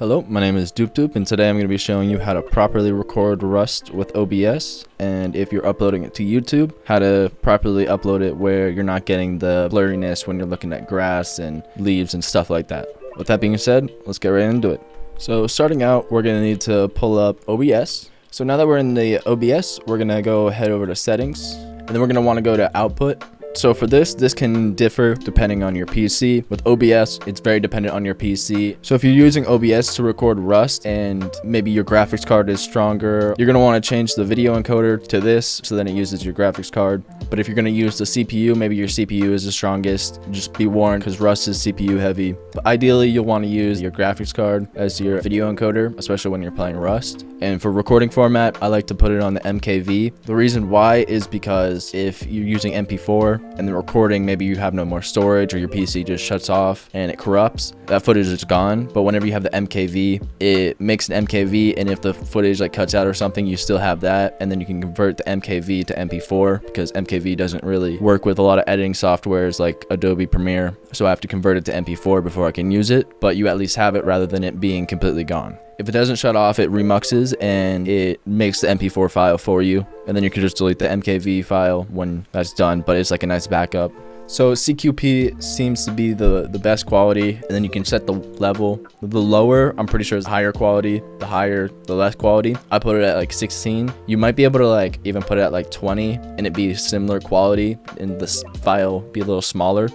Hello, my name is DoopDoop, and today I'm going to be showing you how to properly record Rust with OBS, and if you're uploading it to YouTube, how to properly upload it where you're not getting the blurriness when you're looking at grass and leaves and stuff like that. With that being said, let's get right into it. So starting out, we're going to need to pull up OBS. So now that we're in the OBS, we're going to go head over to settings, and then we're going to want to go to output. So for this can differ depending on your PC. With OBS, it's very dependent on your PC. So if you're using OBS to record Rust and maybe your graphics card is stronger, you're going to want to change the video encoder to this so then it uses your graphics card. But if you're going to use the CPU, maybe your CPU is the strongest, just be warned because Rust is CPU heavy. But ideally, you'll want to use your graphics card as your video encoder, especially when you're playing Rust. And for recording format, I like to put it on the MKV. The reason why is because if you're using MP4, and the recording, maybe you have no more storage or your PC just shuts off and it corrupts, that footage is gone. But whenever you have the MKV, it makes an MKV, and if the footage like cuts out or something, you still have that, and then you can convert the MKV to MP4 because MKV doesn't really work with a lot of editing softwares like Adobe Premiere, so I have to convert it to MP4 before I can use it, but you at least have it rather than it being completely gone. If it doesn't shut off, it remuxes and it makes the MP4 file for you, and then you can just delete the MKV file when that's done, but it's like a nice backup. So CQP seems to be the best quality, and then you can set the level. The lower, I'm pretty sure, is higher quality. The higher, the less quality. I put it at like 16. You might be able to like even put it at like 20 and it be similar quality and this file be a little smaller.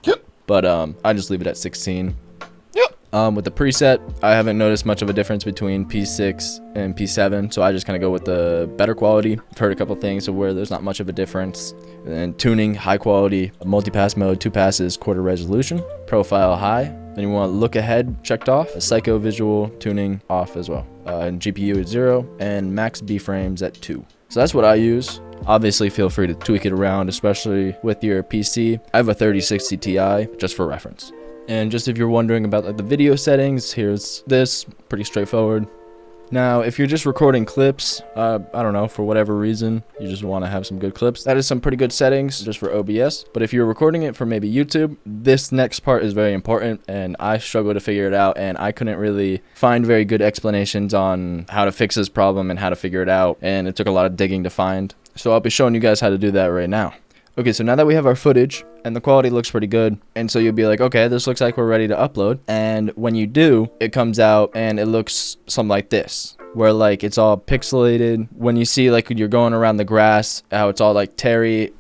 Yep. But I just leave it at 16. With the preset, I haven't noticed much of a difference between P6 and P7, so I just kind of go with the better quality. I've heard a couple things of where there's not much of a difference. And tuning, high quality, multipass mode, 2 passes, quarter resolution, profile high. Then you want look ahead checked off, psycho visual tuning off as well. And GPU is 0, and max B frames at 2. So that's what I use. Obviously, feel free to tweak it around, especially with your PC. I have a 3060 Ti, just for reference. And just if you're wondering about like the video settings, here's this, pretty straightforward. Now, if you're just recording clips, I don't know, for whatever reason, you just want to have some good clips, that is some pretty good settings just for OBS. But if you're recording it for maybe YouTube, this next part is very important, and I struggled to figure it out, and I couldn't really find very good explanations on how to fix this problem and how to figure it out, and it took a lot of digging to find. So I'll be showing you guys how to do that right now. Okay, so now that we have our footage and the quality looks pretty good, and so you'll be like, okay, this looks like we're ready to upload. And when you do, it comes out and it looks something like this, where like it's all pixelated. When you see like you're going around the grass, how it's all like it's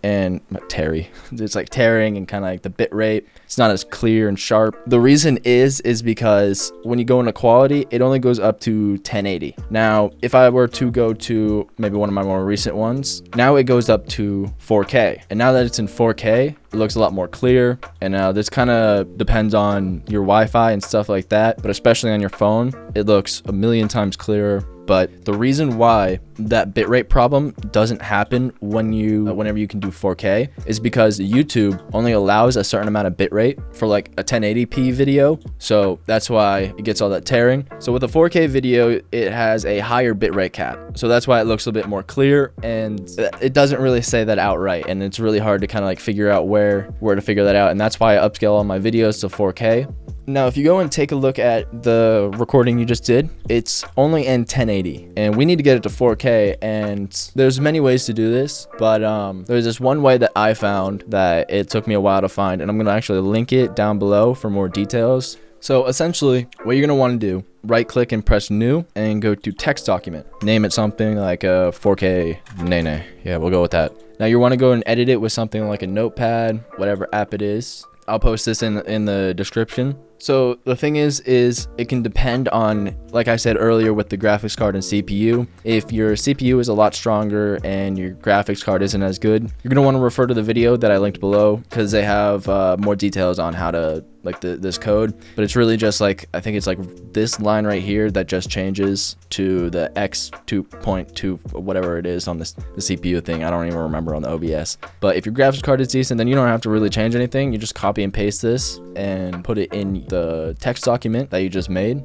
like tearing and kind of like the bit rate. It's not as clear and sharp. The reason is because when you go into quality, it only goes up to 1080. Now, if I were to go to maybe one of my more recent ones, now it goes up to 4K. And now that it's in 4K, it looks a lot more clear. And this kind of depends on your Wi-Fi and stuff like that, but especially on your phone, it looks a million times clearer. But the reason why that bitrate problem doesn't happen whenever you can do 4K is because YouTube only allows a certain amount of bitrate for like a 1080p video. So that's why it gets all that tearing. So with a 4K video, it has a higher bitrate cap. So that's why it looks a bit more clear, and it doesn't really say that outright. And it's really hard to kind of like figure out where to figure that out. And that's why I upscale all my videos to 4K. Now, if you go and take a look at the recording you just did, it's only in 1080, and we need to get it to 4K, and there's many ways to do this, but there's this one way that I found that it took me a while to find, and I'm going to actually link it down below for more details. So essentially, what you're going to want to do, right click and press new, and go to text document. Name it something like a 4K Nene. Yeah, we'll go with that. Now you want to go and edit it with something like a notepad, whatever app it is. I'll post this in the description. So the thing is it can depend on, like I said earlier with the graphics card and CPU. If your CPU is a lot stronger and your graphics card isn't as good, you're going to want to refer to the video that I linked below because they have more details on how to like this code. But it's really just like, I think it's like this line right here that just changes to the X2.2 whatever it is on the CPU thing. I don't even remember on the OBS. But if your graphics card is decent, then you don't have to really change anything. You just copy and paste this and put it in the text document that you just made.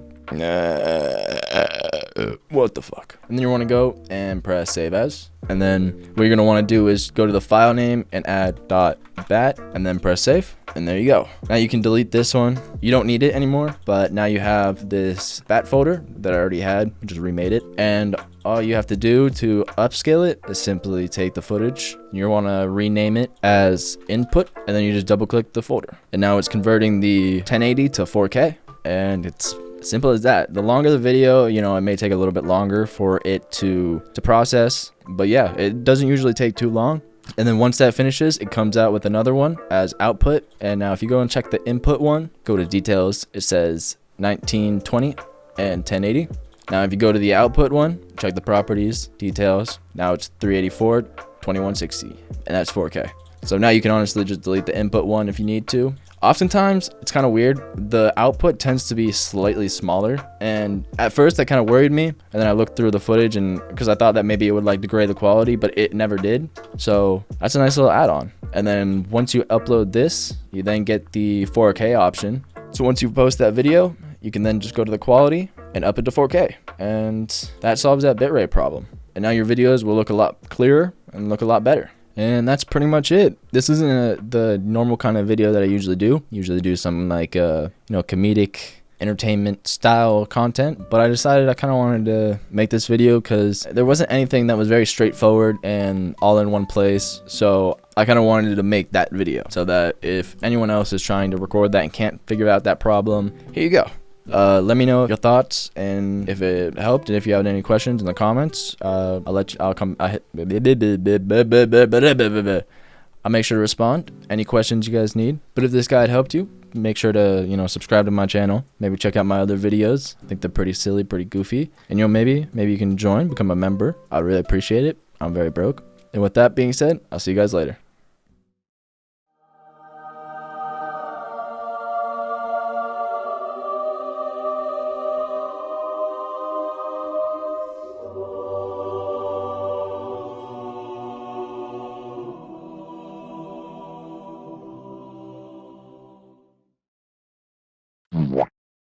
What the fuck? And then you want to go and press save as. And then what you're going to want to do is go to the file name and add .bat and then press save. And there you go. Now you can delete this one. You don't need it anymore, but now you have this bat folder that I already had, just remade it. And all you have to do to upscale it is simply take the footage. You want to rename it as input, and then you just double click the folder. And now it's converting the 1080 to 4K. And it's simple as that. The longer the video, you know, it may take a little bit longer for it to process, but yeah, it doesn't usually take too long. And then once that finishes, it comes out with another one as output. And now if you go and check the input one, go to details, it says 1920 and 1080. Now if you go to the output one, check the properties, details, now it's 384, 2160, and that's 4K. So now you can honestly just delete the input one if you need to. Oftentimes, it's kind of weird. The output tends to be slightly smaller, and at first that kind of worried me. And then I looked through the footage, and because I thought that maybe it would like degrade the quality, but it never did. So that's a nice little add-on. And then once you upload this, you then get the 4K option. So once you post that video, you can then just go to the quality and up it to 4K, and that solves that bitrate problem. And now your videos will look a lot clearer and look a lot better. And that's pretty much it. This isn't the normal kind of video that I usually do. Usually do some like, you know, comedic entertainment style content. But I decided I kind of wanted to make this video because there wasn't anything that was very straightforward and all in one place. So I kind of wanted to make that video so that if anyone else is trying to record that and can't figure out that problem, here you go. Let me know your thoughts and if it helped, and if you have any questions in the comments, I'll make sure to respond. Any questions you guys need. But if this guide helped you, make sure to, you know, subscribe to my channel. Maybe check out my other videos. I think they're pretty silly, pretty goofy. And, you know, maybe you can join, become a member. I'd really appreciate it. I'm very broke. And with that being said, I'll see you guys later.